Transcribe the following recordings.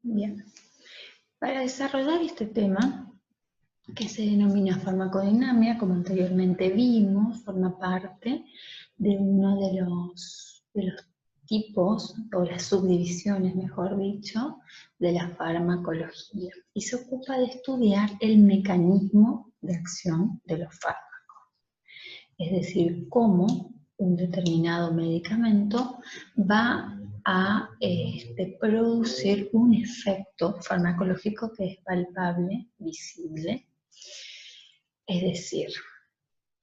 Bien. Para desarrollar este tema, que se denomina farmacodinamia, como anteriormente vimos, forma parte de uno de los tipos, o las subdivisiones, mejor dicho, de la farmacología. Y se ocupa de estudiar el mecanismo de acción de los fármacos. Es decir, cómo un determinado medicamento va a producir un efecto farmacológico que es palpable, visible. Es decir,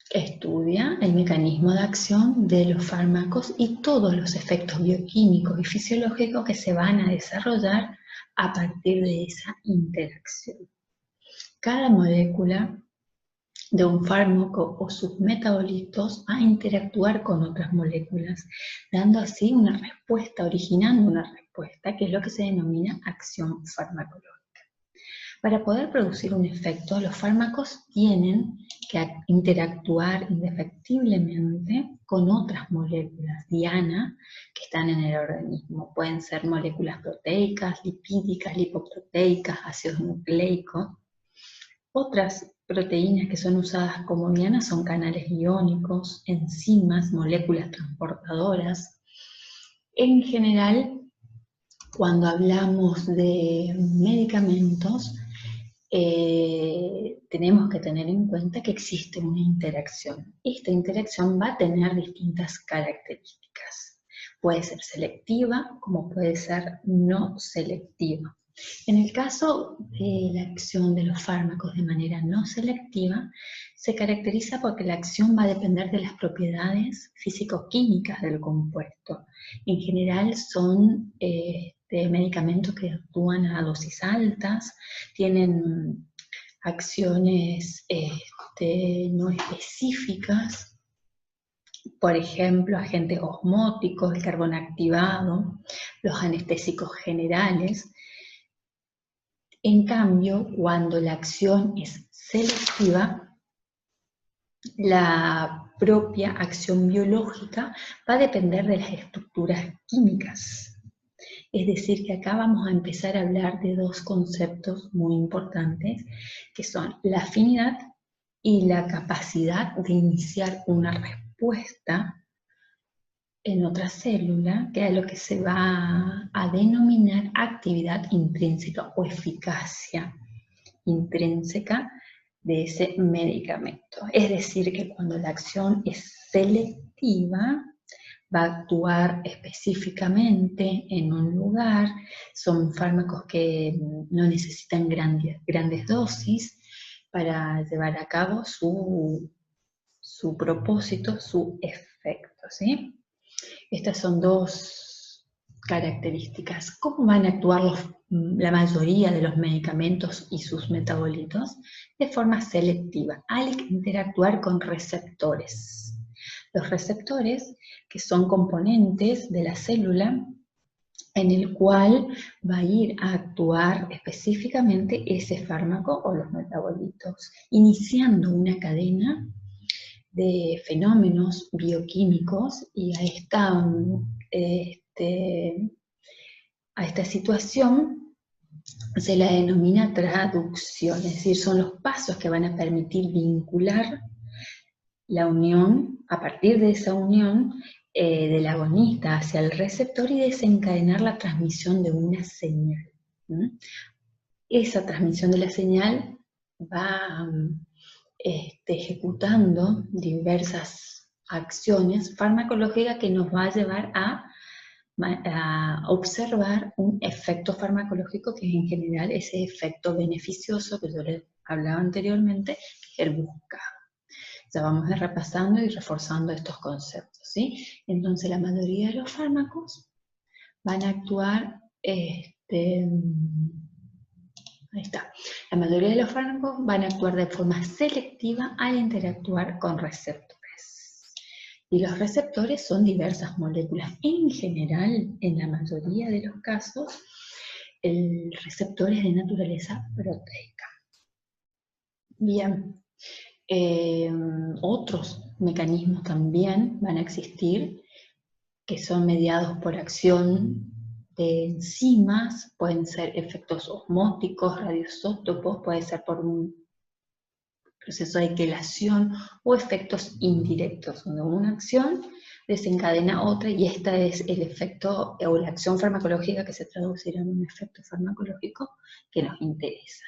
estudia el mecanismo de acción de los fármacos y todos los efectos bioquímicos y fisiológicos que se van a desarrollar a partir de esa interacción. Cada molécula de un fármaco o sus metabolitos a interactuar con otras moléculas, dando así una respuesta, originando una respuesta, que es lo que se denomina acción farmacológica. Para poder producir un efecto, los fármacos tienen que interactuar indefectiblemente con otras moléculas diana que están en el organismo. Pueden ser moléculas proteicas, lipídicas, lipoproteicas, ácidos nucleicos. Otras proteínas que son usadas como dianas son canales iónicos, enzimas, moléculas transportadoras. En general, cuando hablamos de medicamentos, tenemos que tener en cuenta que existe una interacción. Esta interacción va a tener distintas características. Puede ser selectiva, como puede ser no selectiva. En el caso de la acción de los fármacos de manera no selectiva, se caracteriza porque la acción va a depender de las propiedades físico-químicas del compuesto. En general son medicamentos que actúan a dosis altas, tienen acciones no específicas, por ejemplo, agentes osmóticos, el carbón activado, los anestésicos generales. En cambio, cuando la acción es selectiva, la propia acción biológica va a depender de las estructuras químicas. Es decir, que acá vamos a empezar a hablar de dos conceptos muy importantes, que son la afinidad y la capacidad de iniciar una respuesta en otra célula, que es lo que se va a denominar actividad intrínseca o eficacia intrínseca de ese medicamento. Es decir, que cuando la acción es selectiva, va a actuar específicamente en un lugar, son fármacos que no necesitan grandes dosis para llevar a cabo su propósito, su efecto, ¿sí? Estas son dos características. ¿Cómo van a actuar la mayoría de los medicamentos y sus metabolitos? De forma selectiva, al interactuar con receptores. Los receptores, que son componentes de la célula, en el cual va a ir a actuar específicamente ese fármaco o los metabolitos, iniciando una cadena de fenómenos bioquímicos, y a esta situación se la denomina traducción, es decir, son los pasos que van a permitir vincular la unión, a partir de esa unión del agonista hacia el receptor, y desencadenar la transmisión de una señal. Esa transmisión de la señal va ejecutando diversas acciones farmacológicas que nos va a llevar a observar un efecto farmacológico, que es en general ese efecto beneficioso que yo les hablaba anteriormente, que es el buscado. Ya vamos a ir repasando y reforzando estos conceptos, ¿sí? Entonces la mayoría de los fármacos van a actuar, ahí está. La mayoría de los fármacos van a actuar de forma selectiva al interactuar con receptores. Y los receptores son diversas moléculas. En general, en la mayoría de los casos, el receptor es de naturaleza proteica. Bien. Otros mecanismos también van a existir, que son mediados por acción enzimas, pueden ser efectos osmóticos, radioisótopos, puede ser por un proceso de quelación o efectos indirectos, donde una acción desencadena otra y esta es el efecto o la acción farmacológica que se traducirá en un efecto farmacológico que nos interesa.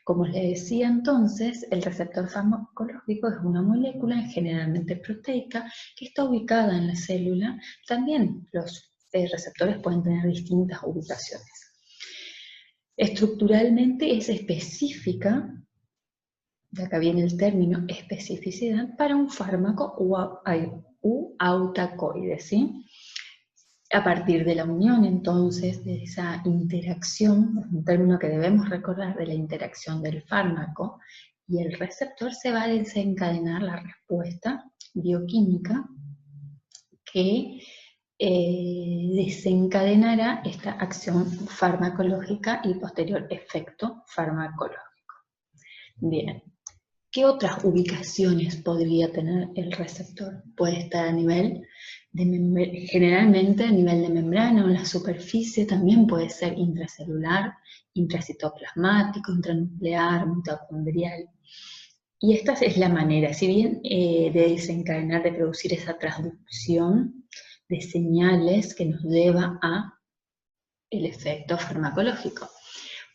Como les decía entonces, el receptor farmacológico es una molécula generalmente proteica que está ubicada en la célula. También los receptores pueden tener distintas ubicaciones. Estructuralmente es específica, de acá viene el término especificidad, para un fármaco u autacoide, ¿sí? A partir de la unión, entonces, de esa interacción, un término que debemos recordar, de la interacción del fármaco y el receptor, se va a desencadenar la respuesta bioquímica que desencadenará esta acción farmacológica y posterior efecto farmacológico. Bien. ¿Qué otras ubicaciones podría tener el receptor? Puede estar a nivel generalmente a nivel de membrana o en la superficie, también puede ser intracelular, intracitoplasmático, intranuclear, mitocondrial. Y esta es la manera, si bien de desencadenar, de producir esa transducción de señales que nos lleva a el efecto farmacológico.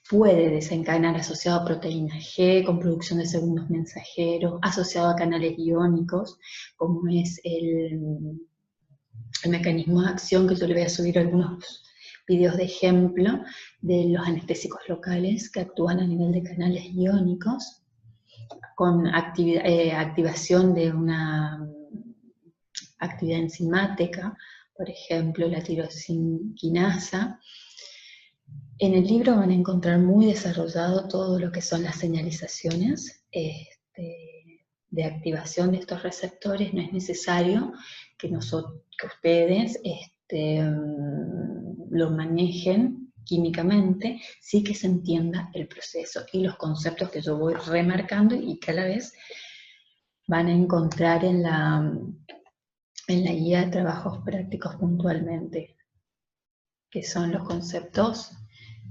Puede desencadenar asociado a proteína G, con producción de segundos mensajeros, asociado a canales iónicos, como es el mecanismo de acción, que yo le voy a subir algunos videos de ejemplo, de los anestésicos locales que actúan a nivel de canales iónicos, con activación de una actividad enzimática, por ejemplo, la tirosinquinasa. En el libro van a encontrar muy desarrollado todo lo que son las señalizaciones de activación de estos receptores. No es necesario que ustedes lo manejen químicamente, sí que se entienda el proceso y los conceptos que yo voy remarcando y que a la vez van a encontrar en la guía de trabajos prácticos puntualmente, que son los conceptos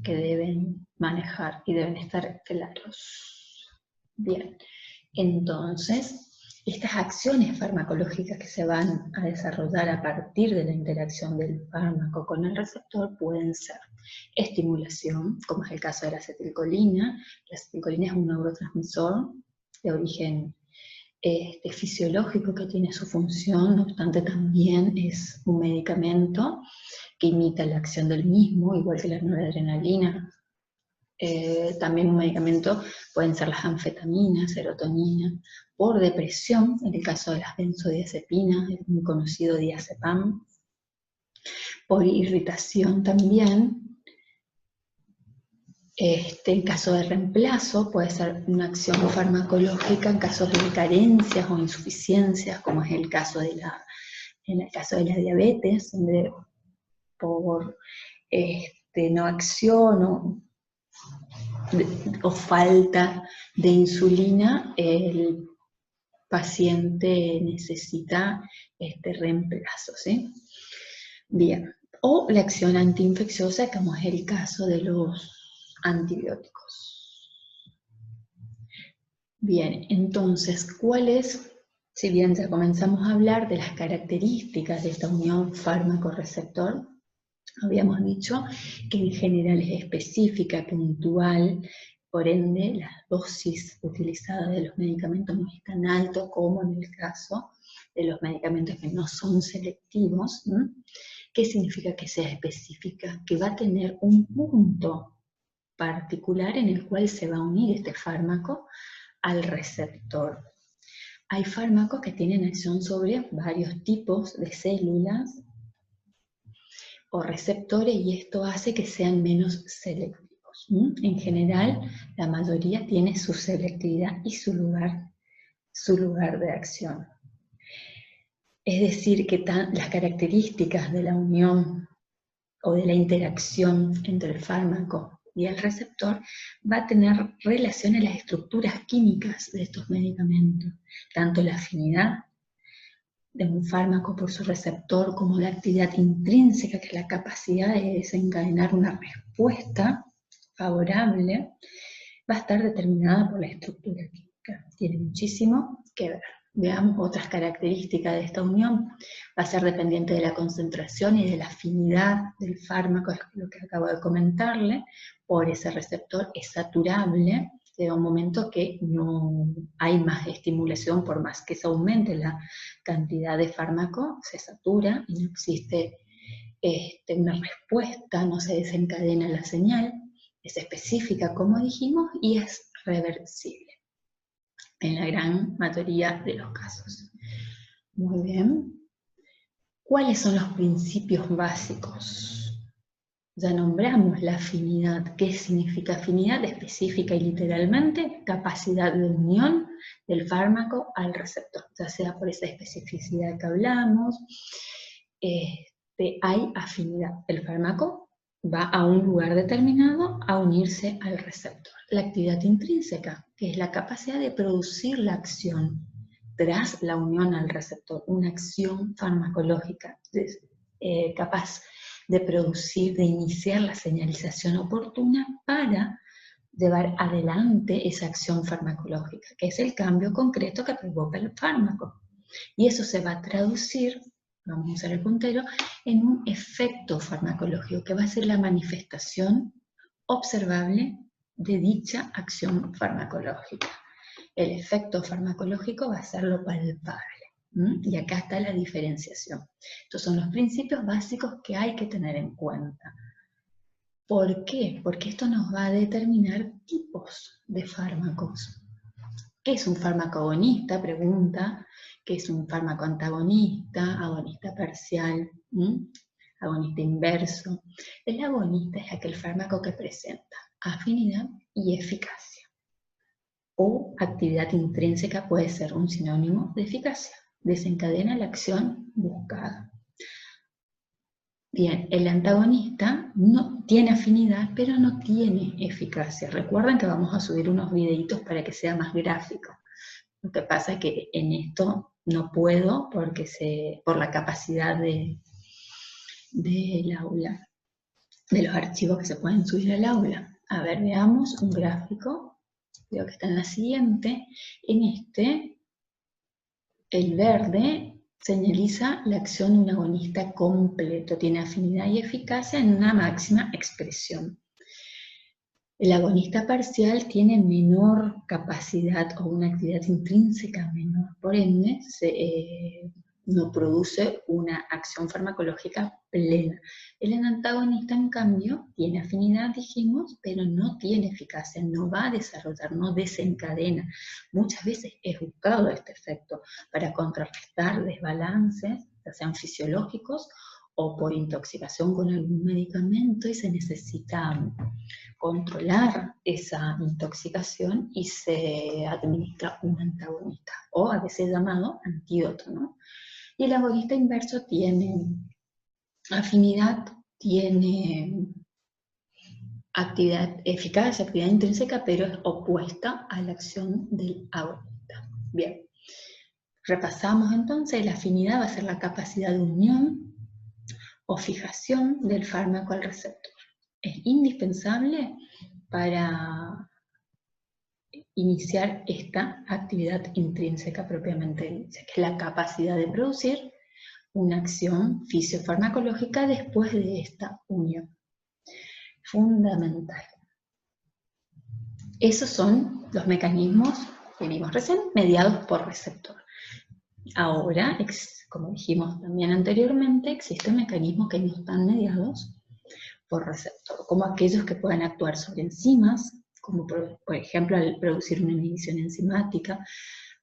que deben manejar y deben estar claros. Bien, entonces, estas acciones farmacológicas que se van a desarrollar a partir de la interacción del fármaco con el receptor pueden ser estimulación, como es el caso de la acetilcolina. La acetilcolina es un neurotransmisor de origen fisiológico que tiene su función, no obstante también es un medicamento que imita la acción del mismo, igual que la noradrenalina. También un medicamento pueden ser las anfetaminas, serotonina, por depresión, en el caso de las benzodiazepinas, el muy conocido diazepam, por irritación también. En caso de reemplazo puede ser una acción farmacológica en casos de carencias o insuficiencias, como es el caso de la diabetes, donde por no acción o falta de insulina, el paciente necesita reemplazo, ¿sí? Bien, o la acción antiinfecciosa, como es el caso de los antibióticos. Bien, entonces, si bien ya comenzamos a hablar de las características de esta unión fármaco-receptor, habíamos dicho que en general es específica, puntual, por ende la dosis utilizada de los medicamentos no es tan alto como en el caso de los medicamentos que no son selectivos. ¿Qué significa que sea específica? Que va a tener un punto particular en el cual se va a unir este fármaco al receptor. Hay fármacos que tienen acción sobre varios tipos de células o receptores y esto hace que sean menos selectivos. En general, la mayoría tiene su selectividad y su lugar de acción. Es decir, que las características de la unión o de la interacción entre el fármaco y el receptor va a tener relación a las estructuras químicas de estos medicamentos, tanto la afinidad de un fármaco por su receptor como de actividad intrínseca, que es la capacidad de desencadenar una respuesta favorable, va a estar determinada por la estructura química. Tiene muchísimo que ver. Veamos otras características de esta unión. Va a ser dependiente de la concentración y de la afinidad del fármaco, es lo que acabo de comentarle, por ese receptor es saturable. Llega un momento que no hay más estimulación, por más que se aumente la cantidad de fármaco, se satura y no existe una respuesta, no se desencadena la señal, es específica como dijimos y es reversible en la gran mayoría de los casos. Muy bien. ¿Cuáles son los principios básicos? Ya nombramos la afinidad. ¿Qué significa afinidad? Específica y literalmente, capacidad de unión del fármaco al receptor, ya sea por esa especificidad que hablamos. Hay afinidad. El fármaco va a un lugar determinado a unirse al receptor. La actividad intrínseca, que es la capacidad de producir la acción tras la unión al receptor, una acción farmacológica capaz de producir, de iniciar la señalización oportuna para llevar adelante esa acción farmacológica, que es el cambio concreto que provoca el fármaco. Y eso se va a traducir, vamos a usar el puntero, en un efecto farmacológico, que va a ser la manifestación observable de dicha acción farmacológica. El efecto farmacológico va a ser lo palpable. Y acá está la diferenciación. Estos son los principios básicos que hay que tener en cuenta. ¿Por qué? Porque esto nos va a determinar tipos de fármacos. ¿Qué es un fármaco agonista? Pregunta. ¿Qué es un fármaco antagonista? Agonista parcial, agonista inverso. El agonista es aquel fármaco que presenta afinidad y eficacia. O actividad intrínseca puede ser un sinónimo de eficacia. Desencadena la acción buscada. Bien, el antagonista no tiene afinidad, pero no tiene eficacia. Recuerden que vamos a subir unos videitos para que sea más gráfico. Lo que pasa es que en esto no puedo porque por la capacidad del aula, de los archivos que se pueden subir al aula. A ver, veamos un gráfico. Veo que está en la siguiente. En este, el verde señaliza la acción de un agonista completo, tiene afinidad y eficacia en una máxima expresión. El agonista parcial tiene menor capacidad o una actividad intrínseca menor, por ende no produce una acción farmacológica plena. El antagonista, en cambio, tiene afinidad, dijimos, pero no tiene eficacia, no va a desarrollar, no desencadena. Muchas veces es buscado este efecto para contrarrestar desbalances, ya sean fisiológicos o por intoxicación con algún medicamento, y se necesita controlar esa intoxicación y se administra un antagonista, o a veces llamado antídoto, ¿no? Y el agonista inverso tiene afinidad, tiene actividad eficaz, actividad intrínseca, pero es opuesta a la acción del agonista. Bien, repasamos entonces, la afinidad va a ser la capacidad de unión o fijación del fármaco al receptor. Es indispensable para iniciar esta actividad intrínseca propiamente dicha, que es la capacidad de producir una acción fisiofarmacológica después de esta unión. Fundamental. Esos son los mecanismos que vimos recién, mediados por receptor. Ahora, como dijimos también anteriormente, existen mecanismos que no están mediados por receptor, como aquellos que pueden actuar sobre enzimas, como por ejemplo al producir una inhibición enzimática.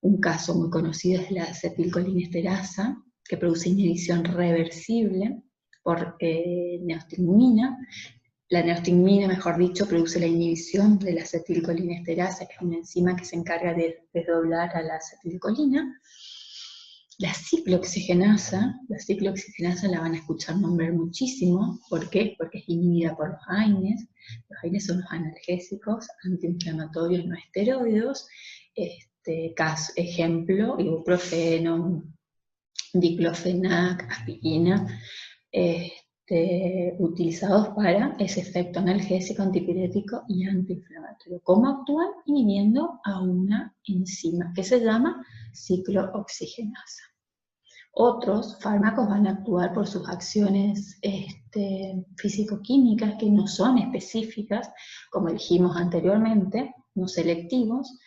Un caso muy conocido es la acetilcolinesterasa, que produce inhibición reversible por neostigmina. La neostigmina, mejor dicho, produce la inhibición de la acetilcolinesterasa, que es una enzima que se encarga de desdoblar a la acetilcolina. La ciclooxigenasa la van a escuchar nombrar muchísimo. ¿Por qué? Porque es inhibida por los AINES. Los AINES son los analgésicos, antiinflamatorios no esteroideos. Ejemplo, ibuprofeno, diclofenac, aspirina, utilizados para ese efecto analgésico, antipirético y antiinflamatorio. ¿Cómo actúan? Inhibiendo a una enzima que se llama ciclooxigenasa. Otros fármacos van a actuar por sus acciones físico-químicas que no son específicas, como dijimos anteriormente, no selectivos,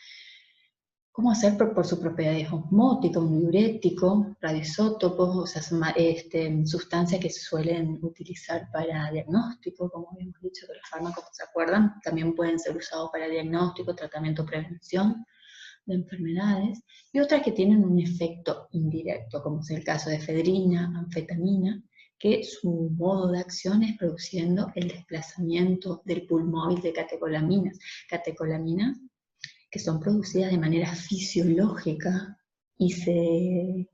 como hacer por sus propiedades osmóticas, un diurético, radioisótopos, o sea, sustancias que se suelen utilizar para diagnóstico, como habíamos dicho que los fármacos, ¿se acuerdan? También pueden ser usados para diagnóstico, tratamiento, prevención de enfermedades, y otras que tienen un efecto indirecto, como es el caso de efedrina, anfetamina, que su modo de acción es produciendo el desplazamiento del pool móvil de catecolaminas. Catecolaminas que son producidas de manera fisiológica y se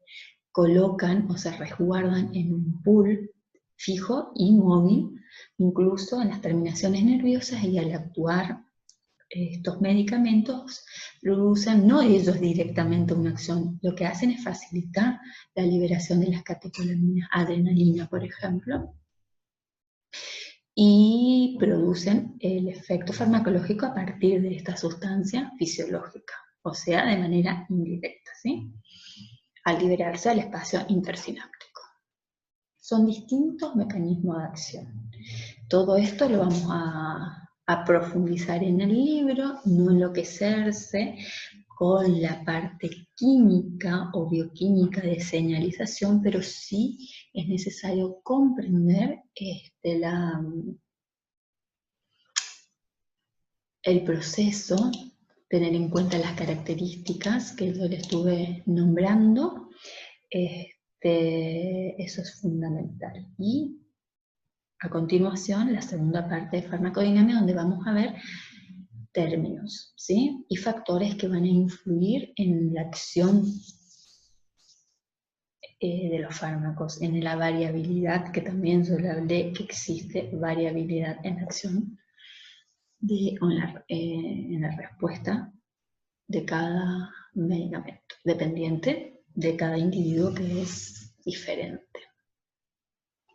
colocan o se resguardan en un pool fijo y móvil, incluso en las terminaciones nerviosas, y al actuar estos medicamentos producen no ellos directamente una acción, lo que hacen es facilitar la liberación de las catecolaminas, adrenalina por ejemplo, y producen el efecto farmacológico a partir de esta sustancia fisiológica, o sea, de manera indirecta, ¿sí? Al liberarse al espacio intersináptico. Son distintos mecanismos de acción. Todo esto lo vamos a profundizar en el libro, no enloquecerse con la parte química o bioquímica de señalización, pero sí es necesario comprender el proceso, tener en cuenta las características que yo le estuve nombrando, eso es fundamental. Y a continuación, la segunda parte de farmacodinámica, donde vamos a ver términos, ¿sí? Y factores que van a influir en la acción de los fármacos, en la variabilidad, que también yo le hablé que existe variabilidad en la acción, en la respuesta de cada medicamento, dependiente de cada individuo que es diferente.